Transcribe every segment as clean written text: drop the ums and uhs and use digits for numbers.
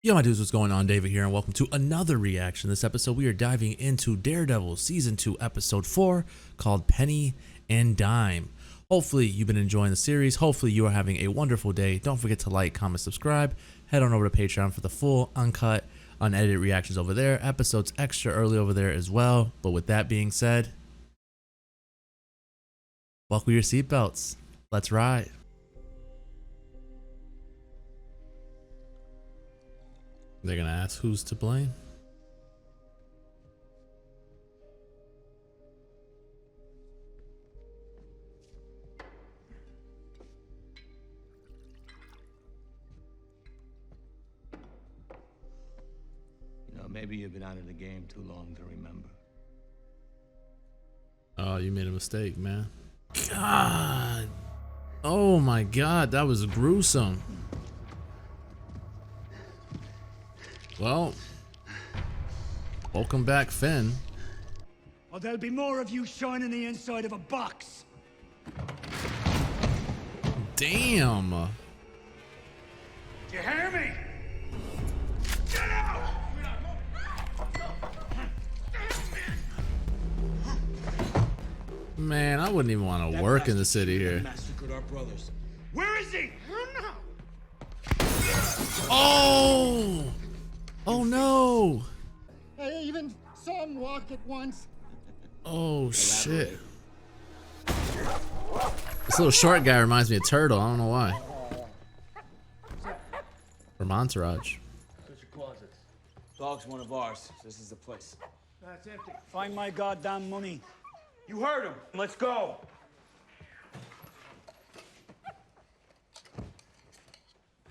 Yo, my dudes, what's going on? David here, and welcome to another reaction. This episode, we are diving into Daredevil Season 2, Episode 4, called Penny and Dime. Hopefully, you've been enjoying the series. Hopefully, you are having a wonderful day. Don't forget to like, comment, subscribe. Head on over to Patreon for the full, uncut, unedited reactions over there. Episodes extra early over there as well. But with that being said, buckle your seatbelts. Let's ride. They're gonna ask who's to blame. You know, maybe you've been out of the game too long to remember. Oh, you made a mistake, man. God. Oh my God, that was gruesome. Well, welcome back, Finn. Or there'll be more of you shining the inside of a box. Damn. Do you hear me? Get out! Man, I wouldn't even want to work in the city here. Massacred our brothers. Where is he? Oh! Oh no! I even saw him walk at once. Oh shit. This little short guy reminds me of Turtle. I don't know why. From Entourage. Search your closets. Dog's one of ours. This is the place. That's empty. Find my goddamn money. You heard him. Let's go.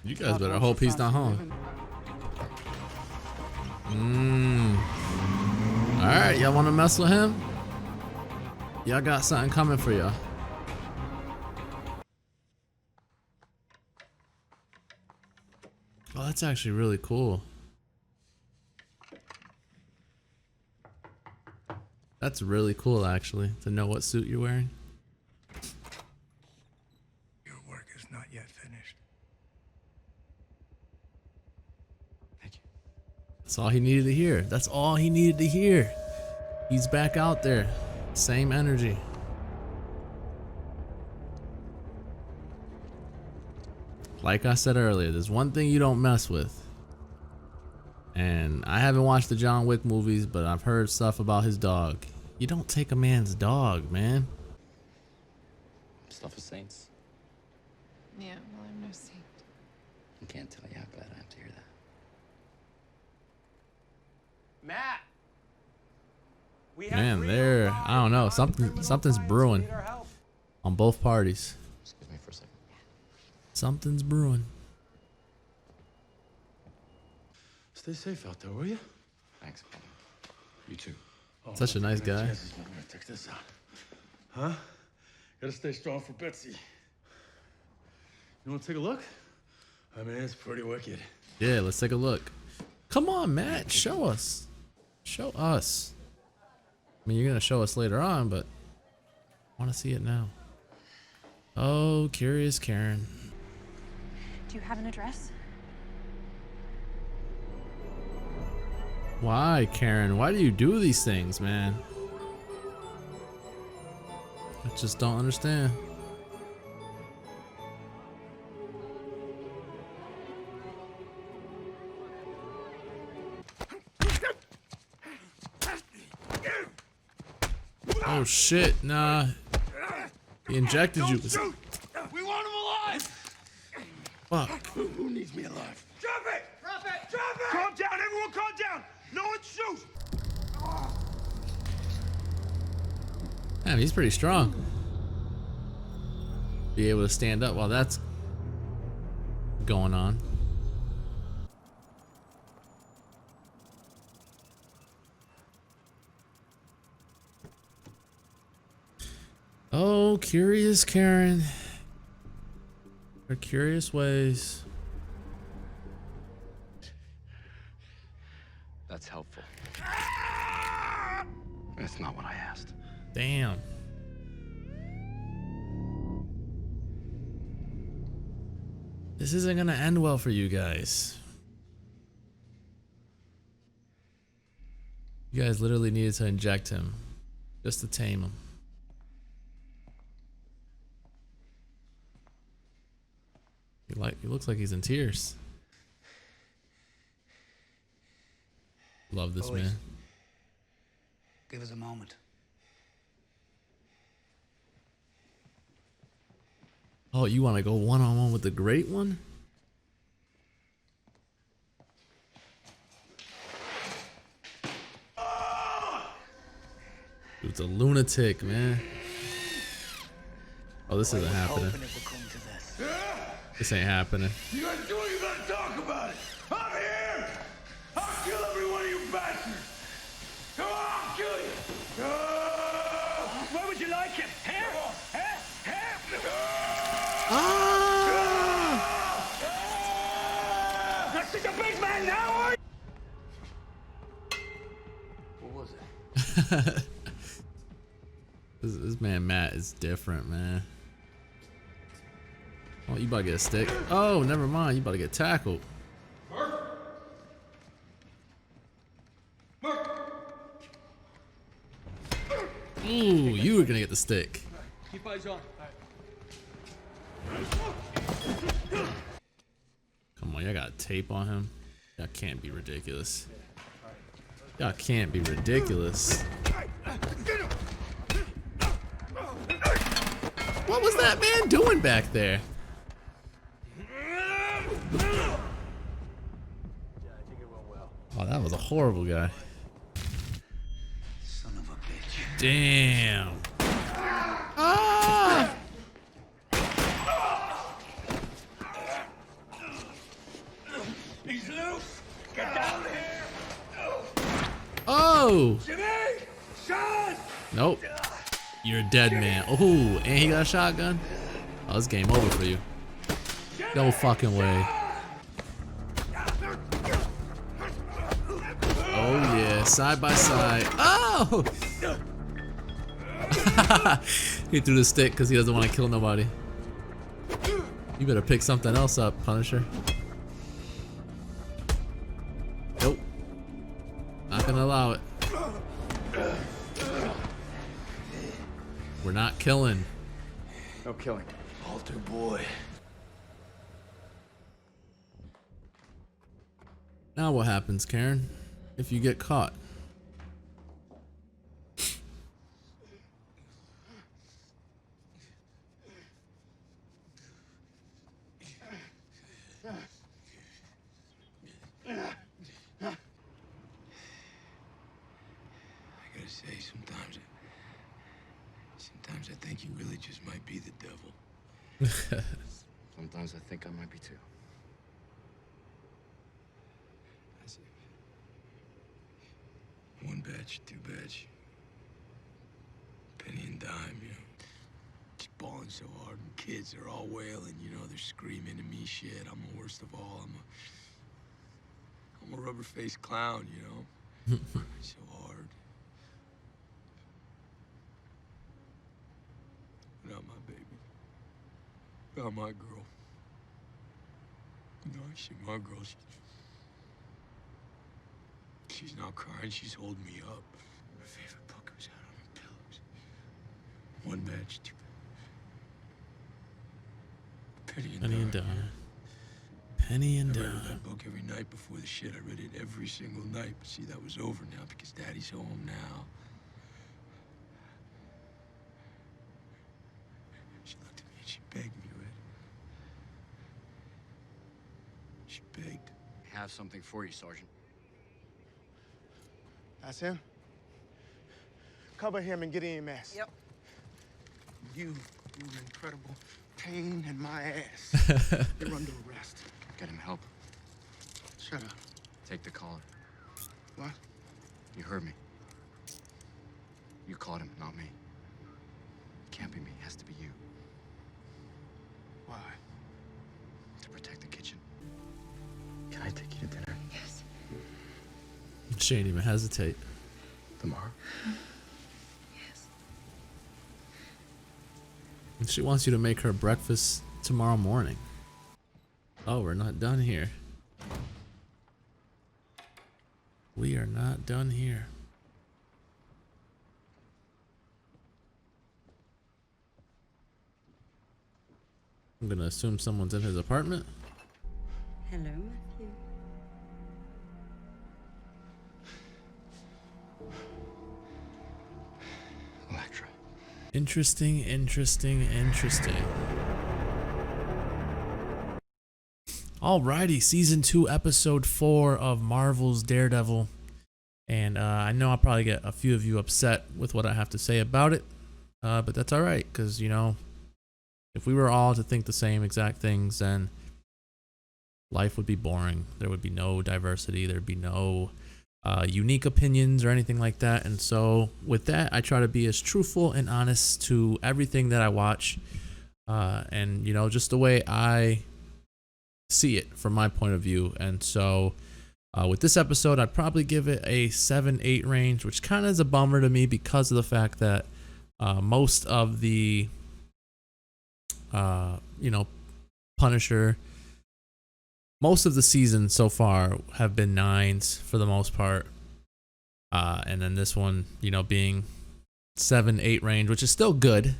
You guys better hope he's not home. Alright, y'all wanna mess with him? Y'all got something coming for y'all. Oh, that's actually really cool. That's really cool, actually, to know what suit you're wearing. Your work is not yet finished. Thank you. That's all he needed to hear. That's all he needed to hear. He's back out there. Same energy. Like I said earlier, there's one thing you don't mess with. And I haven't watched the John Wick movies, but I've heard stuff about his dog. You don't take a man's dog, man. Stuff of saints. Yeah, well, I'm no saint. I can't tell you how glad I am to hear that. Matt. We Man, there, I don't know, something's brewing on both parties. Excuse me for a second. Something's brewing. Stay safe out there, will you? Thanks. You too. Such a nice guy. Check this out. Huh? Gotta stay strong for Betsy. You wanna take a look? I mean, it's pretty wicked. Yeah, let's take a look. Come on, Matt, show us. Show us. I mean, you're gonna show us later on, but I want to see it now. Oh, curious Karen. Do you have an address? Why, Karen? Why do you do these things, man? I just don't understand. Oh shit, nah. He injected you. Shoot! We want him alive! Fuck. Who needs me alive? Drop it! Drop it! Drop it! Calm down, everyone calm down! No one shoot! Damn, he's pretty strong. Be able to stand up while that's going on. Oh, curious Karen. Her curious ways. That's helpful. That's not what I asked. Damn. This isn't gonna end well for you guys. You guys literally needed to inject him just to tame him. He looks like he's in tears. Love this Boys, man. give us a moment. Oh, you want to go one-on-one with the great one? Dude's a lunatic, man. Oh, this isn't happening. Hoping it will come to this. This ain't happening. You gotta do it, you gotta talk about it. I'm here! I'll kill every one of you bastards! Come on, I'll kill you! Where would you like him? Here? Here? That's such a big man now, are you? What was it? This man Matt is different, man. Oh, you about to get a stick? Oh, never mind. You about to get tackled. Ooh, you were gonna get the stick. Keep eyes on. Come on, y'all got tape on him. Y'all can't be ridiculous. Y'all can't be ridiculous. What was that man doing back there? Oh, that was a horrible guy. Son of a bitch. Damn. Ah! He's loose! Get down here! Oh! Jimmy! Sean! Nope. You're a dead man. Oh, and he got a shotgun? Oh, it's game over for you. No fucking way. Oh yeah, side by side. Oh! He threw the stick because he doesn't want to kill nobody. You better pick something else up, Punisher. Nope. Not gonna allow it. We're not killing. No killing. Altar boy. Now what happens, Karen, if you get caught? I gotta say, sometimes I think you really just might be the devil. Sometimes I think I might be too. I see. One batch, two batch. Penny and dime, you know. Just balling so hard, and kids are all wailing, you know, they're screaming at me shit. I'm the worst of all. I'm a rubber-faced clown, you know. So hard. Not my baby. Not my girl. No, shit, my girl, she's not crying, she's holding me up. My favorite book was out on her pillows. One batch, two batch. Penny and dime. Penny and I read dime. that book every night before the shit. I read it every single night. But see, that was over now because Daddy's home now. She looked at me and she begged me, Red. She begged. I have something for you, Sergeant. That's him. Cover him and get EMS. Yep. You incredible pain in my ass. You're under arrest. Get him help. Shut up. Take the collar. What? You heard me. You caught him, not me. Can't be me. Has to be you. Why? To protect the kitchen. Can I take you to dinner? Yes. She ain't even hesitate. Tomorrow? Yes. She wants you to make her breakfast tomorrow morning. Oh, we're not done here. We are not done here. I'm gonna assume someone's in his apartment. Hello, Matthew. Electra. Interesting. Alrighty, season 2, episode 4 of Marvel's Daredevil. And I know I'll probably get a few of you upset with what I have to say about it. But that's alright, because, you know, if we were all to think the same exact things, then life would be boring. There would be no diversity. There'd be no unique opinions or anything like that. And so with that, I try to be as truthful and honest to everything that I watch. And, you know, just the way I see it from my point of view. And so with this episode, I'd probably give it a 7-8 range, which kind of is a bummer to me because of the fact that most of the you know, Punisher, most of the seasons so far have been 9s for the most part, and then this one, you know, being 7-8 range, which is still good,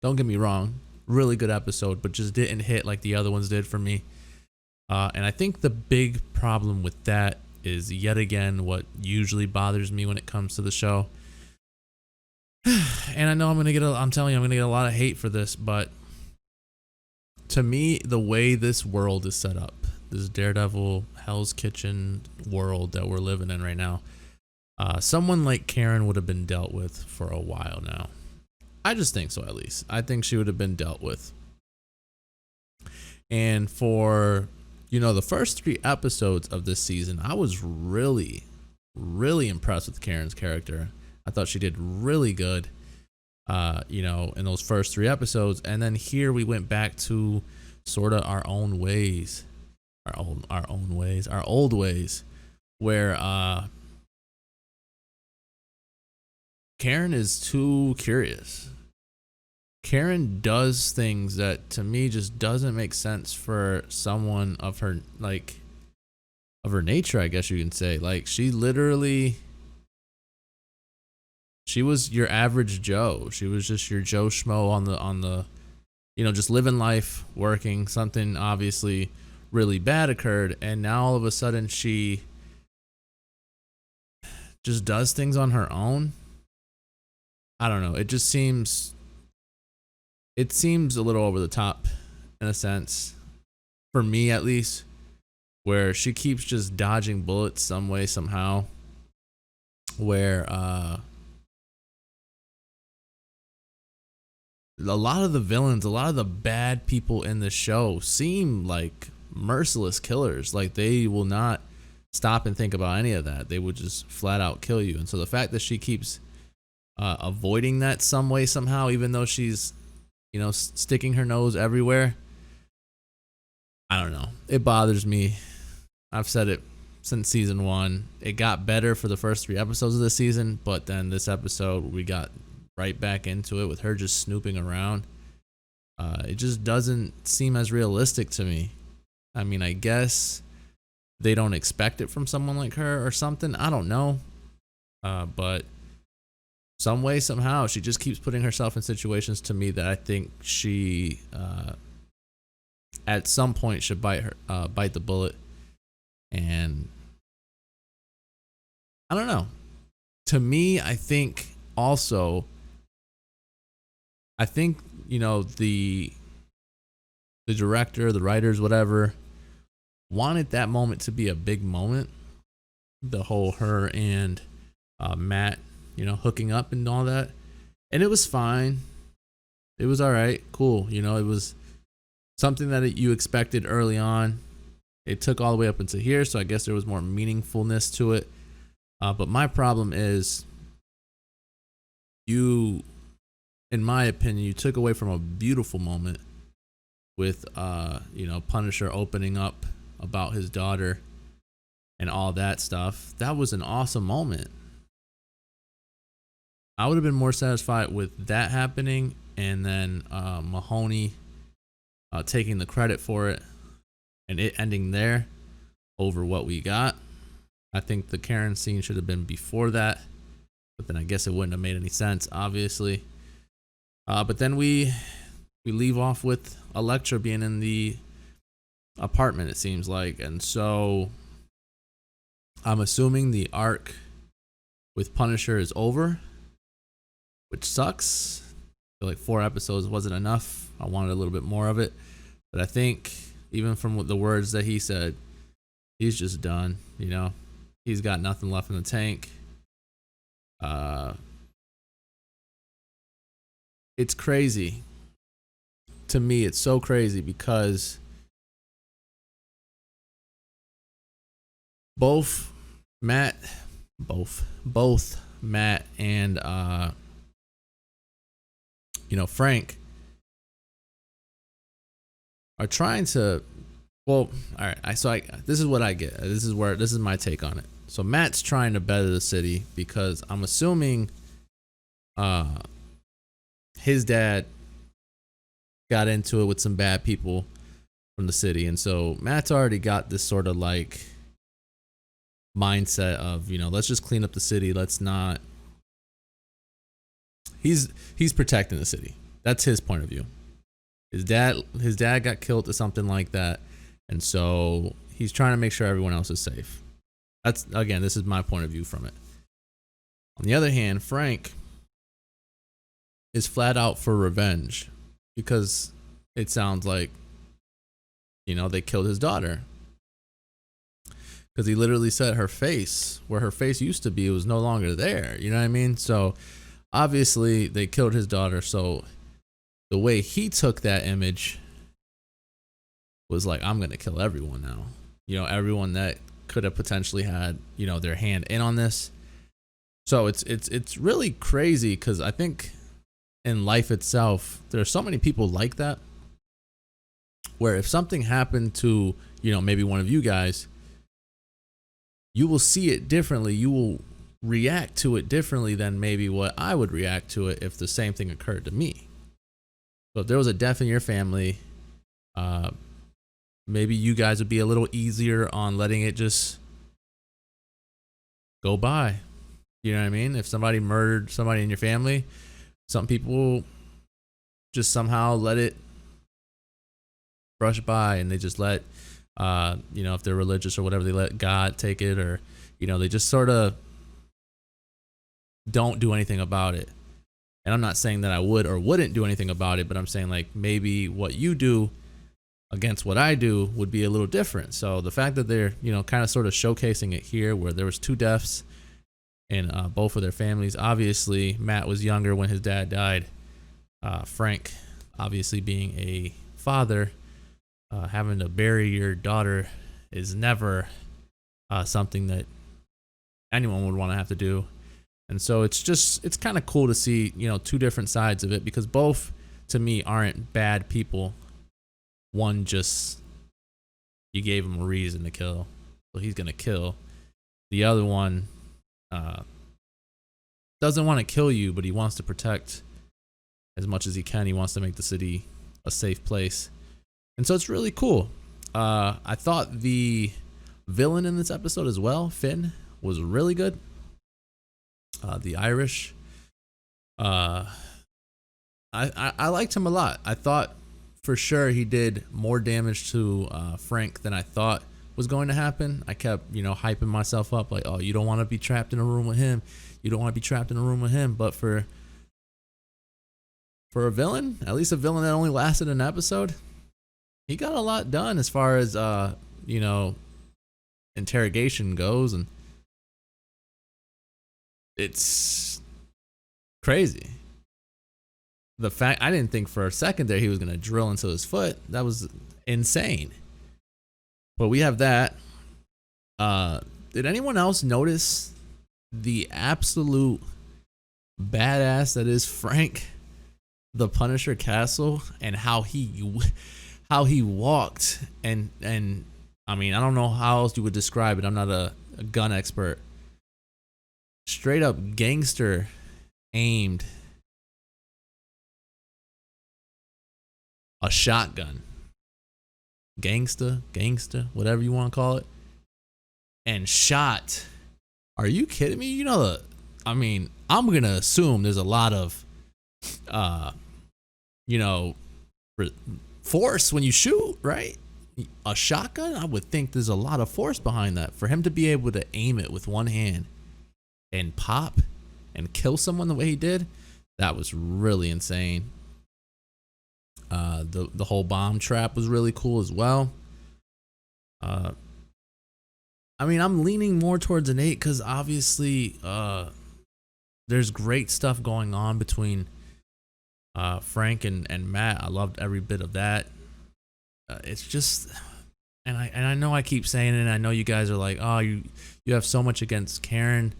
don't get me wrong, really good episode, but just didn't hit like the other ones did for me. And I think the big problem with that is yet again what usually bothers me when it comes to the show. And I know I'm telling you, I'm gonna get a lot of hate for this, but to me, the way this world is set up, this Daredevil Hell's Kitchen world that we're living in right now, someone like Karen would have been dealt with for a while now. I just think so, at least. I think she would have been dealt with. And for, you know, the first 3 episodes of this season, I was really, really impressed with Karen's character. I thought she did really good, you know, in those first 3 episodes. And then here we went back to sort of our own ways, our old ways, where Karen is too curious. Karen does things that to me just doesn't make sense for someone of her, like, of her nature, I guess you can say. Like, she was your average Joe. She was just your Joe Schmo on the, you know, just living life, working. Something obviously really bad occurred, and now all of a sudden she just does things on her own. I don't know. It seems a little over the top in a sense, for me at least, where she keeps just dodging bullets some way, somehow, where a lot of the villains, a lot of the bad people in the show seem like merciless killers. Like, they will not stop and think about any of that. They would just flat out kill you. And so the fact that she keeps avoiding that some way, somehow, even though she's, you know, sticking her nose everywhere, I don't know. It bothers me. I've said it since season 1. It got better for the first 3 episodes of the season, but then this episode, we got right back into it with her just snooping around. It just doesn't seem as realistic to me. I mean, I guess they don't expect it from someone like her or something. I don't know. But some way, somehow, she just keeps putting herself in situations to me that I think she, at some point, should bite the bullet. And I don't know. To me, I think also, you know, the director, the writers, whatever, wanted that moment to be a big moment. The whole her and Matt, you know, hooking up and all that. And it was fine. It was all right. Cool. You know, it was something that you expected early on. It took all the way up into here, so I guess there was more meaningfulness to it. But my problem is, in my opinion, you took away from a beautiful moment with, you know, Punisher opening up about his daughter and all that stuff. That was an awesome moment. I would have been more satisfied with that happening, and then Mahoney taking the credit for it and it ending there over what we got. I think the Karen scene should have been before that, but then I guess it wouldn't have made any sense, obviously. But then we we leave off with Elektra being in the apartment, it seems like. And so I'm assuming the arc with Punisher is over, which sucks. I feel like 4 episodes wasn't enough. I wanted a little bit more of it. But I think even from the words that he said, he's just done, you know. He's got nothing left in the tank. It's crazy. To me, it's so crazy because both Matt and Frank are trying to, well, all right, this is what I get. This is my take on it. So Matt's trying to better the city because I'm assuming his dad got into it with some bad people from the city, and so Matt's already got this sort of like mindset of, let's just clean up the city. Let's not. He's protecting the city. That's his point of view. His dad got killed or something like that, and so he's trying to make sure everyone else is safe. That's, again, this is my point of view from it. On the other hand, Frank is flat out for revenge because it sounds like, they killed his daughter. Because he literally said her face, where her face used to be, was no longer there. You know what I mean? So obviously they killed his daughter. So the way he took that image was like, I'm going to kill everyone now. Everyone that could have potentially had, their hand in on this. So it's really crazy because I think in life itself, there are so many people like that, where if something happened to, maybe one of you guys, you will see it differently. You will react to it differently than maybe what I would react to it if the same thing occurred to me. So if there was a death in your family, maybe you guys would be a little easier on letting it just go by. You know what I mean? If somebody murdered somebody in your family, some people just somehow let it brush by, and they just let, if they're religious or whatever, they let God take it, or, they just sort of don't do anything about it. And I'm not saying that I would or wouldn't do anything about it, but I'm saying like maybe what you do against what I do would be a little different. So the fact that they're, kind of sort of showcasing it here, where there was 2 deaths in both of their families. Obviously, Matt was younger when his dad died. Frank, obviously being a father, having to bury your daughter is never something that anyone would want to have to do. And so it's kind of cool to see, 2 different sides of it, because both to me aren't bad people. One just, you gave him a reason to kill, so he's gonna kill. The other one doesn't want to kill you, but he wants to protect as much as he can. He wants to make the city a safe place. And so it's really cool. I thought the villain in this episode as well, Finn, was really good. The Irish. I liked him a lot. I thought for sure he did more damage to Frank than I thought was going to happen. I kept, hyping myself up like, oh, you don't want to be trapped in a room with him. You don't want to be trapped in a room with him. But for a villain, at least a villain that only lasted an episode, he got a lot done as far as, interrogation goes. And it's crazy. The fact, I didn't think for a second there he was going to drill into his foot. That was insane. But we have that. Did anyone else notice the absolute badass that is Frank the Punisher Castle, and how he walked, and I mean, I don't know how else you would describe it. I'm not a gun expert. Straight up gangster aimed a shotgun. Gangsta, whatever you want to call it. And shot. Are you kidding me? I'm going to assume there's a lot of, force when you shoot, right? A shotgun, I would think there's a lot of force behind that. For him to be able to aim it with one hand and pop and kill someone the way he did, that was really insane. The whole bomb trap was really cool as well. I mean, I'm leaning more towards an 8 because obviously there's great stuff going on between Frank and Matt. I loved every bit of that. It's just, and I know I keep saying it, and I know you guys are like, oh, you have so much against Karen.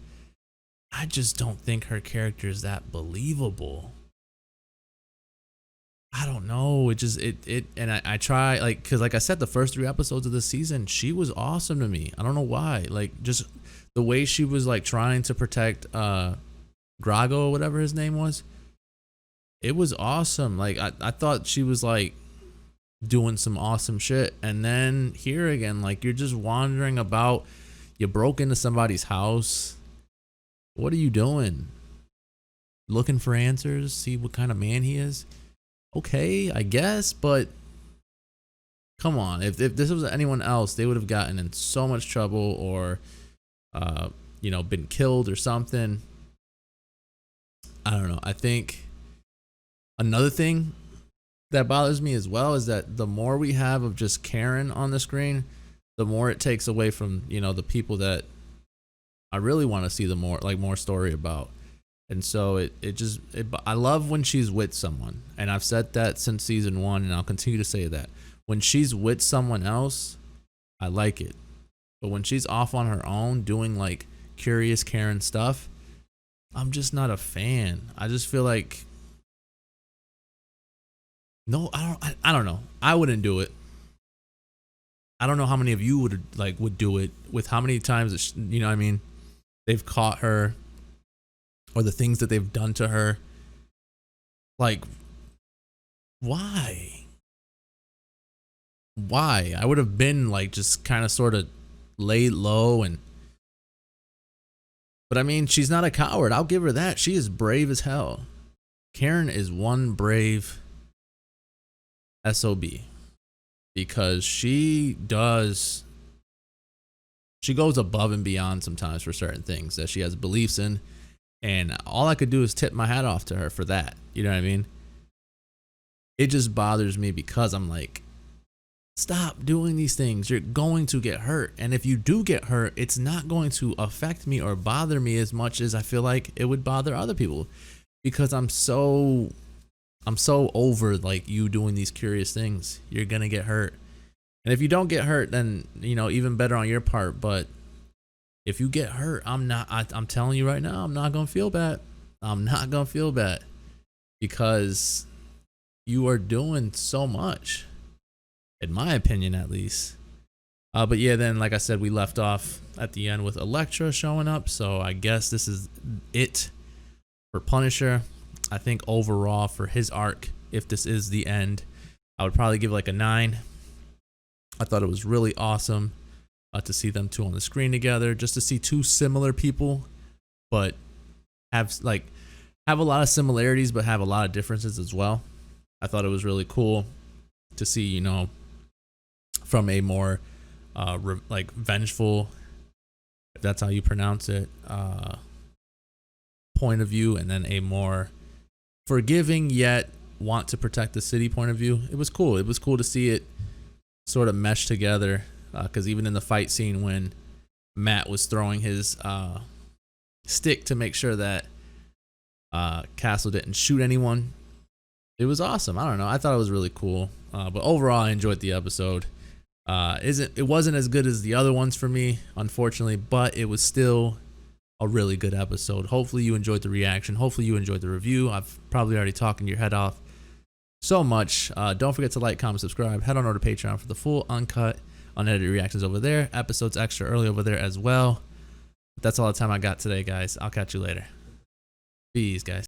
I just don't think her character is that believable. I don't know. And I try, like, because like I said, the first 3 episodes of this season, she was awesome to me. I don't know why. Like, just the way she was like trying to protect Grago or whatever his name was. It was awesome. Like, I thought she was like doing some awesome shit. And then here again, like, you're just wandering about. You broke into somebody's house. What are you doing? Looking for answers? See what kind of man he is? Okay, I guess, but come on. If this was anyone else, they would have gotten in so much trouble or, you know, been killed or something. I don't know. I think another thing that bothers me as well is that the more we have of just Karen on the screen, the more it takes away from, you know, the people that I really want to see the more story about. And so I love when she's with someone, and I've said that since season 1, and I'll continue to say that. When she's with someone else, I like it. But when she's off on her own doing like curious Karen stuff, I'm just not a fan. I just feel like, no, I don't know. I wouldn't do it. I don't know how many of you would do it with how many times, you know what I mean, they've caught her. Or the things that they've done to her. Like, why? Why? I would have been like just kind of sort of laid low but I mean, she's not a coward. I'll give her that. She is brave as hell. Karen is one brave SOB because she goes above and beyond sometimes for certain things that she has beliefs in. And all I could do is tip my hat off to her for that. You know what I mean? It just bothers me because I'm like, stop doing these things. You're going to get hurt. And if you do get hurt, it's not going to affect me or bother me as much as I feel like it would bother other people. Because I'm so over like you doing these curious things. You're going to get hurt. And if you don't get hurt, then, you know, even better on your part. But if you get hurt, I'm telling you right now, I'm not going to feel bad. I'm not going to feel bad because you are doing so much, in my opinion, at least. But yeah, then, like I said, we left off at the end with Elektra showing up. So I guess this is it for Punisher. I think overall for his arc, if this is the end, I would probably give like a 9. I thought it was really awesome. To see them two on the screen together, just to see two similar people, but have a lot of similarities, but have a lot of differences as well. I thought it was really cool to see, you know, from a more like vengeful, if that's how you pronounce it, point of view, and then a more forgiving yet want to protect the city point of view. It was cool. It was cool to see it sort of mesh together. Because even in the fight scene when Matt was throwing his stick to make sure that Castle didn't shoot anyone, it was awesome. I don't know. I thought it was really cool. But overall, I enjoyed the episode. It wasn't as good as the other ones for me, unfortunately, but it was still a really good episode. Hopefully you enjoyed the reaction. Hopefully you enjoyed the review. I've probably already talking your head off so much. Don't forget to like, comment, subscribe. Head on over to Patreon for the full uncut, unedited reactions over there, episodes extra early over there as well. That's all the time I got today, guys. I'll catch you later. Peace, guys.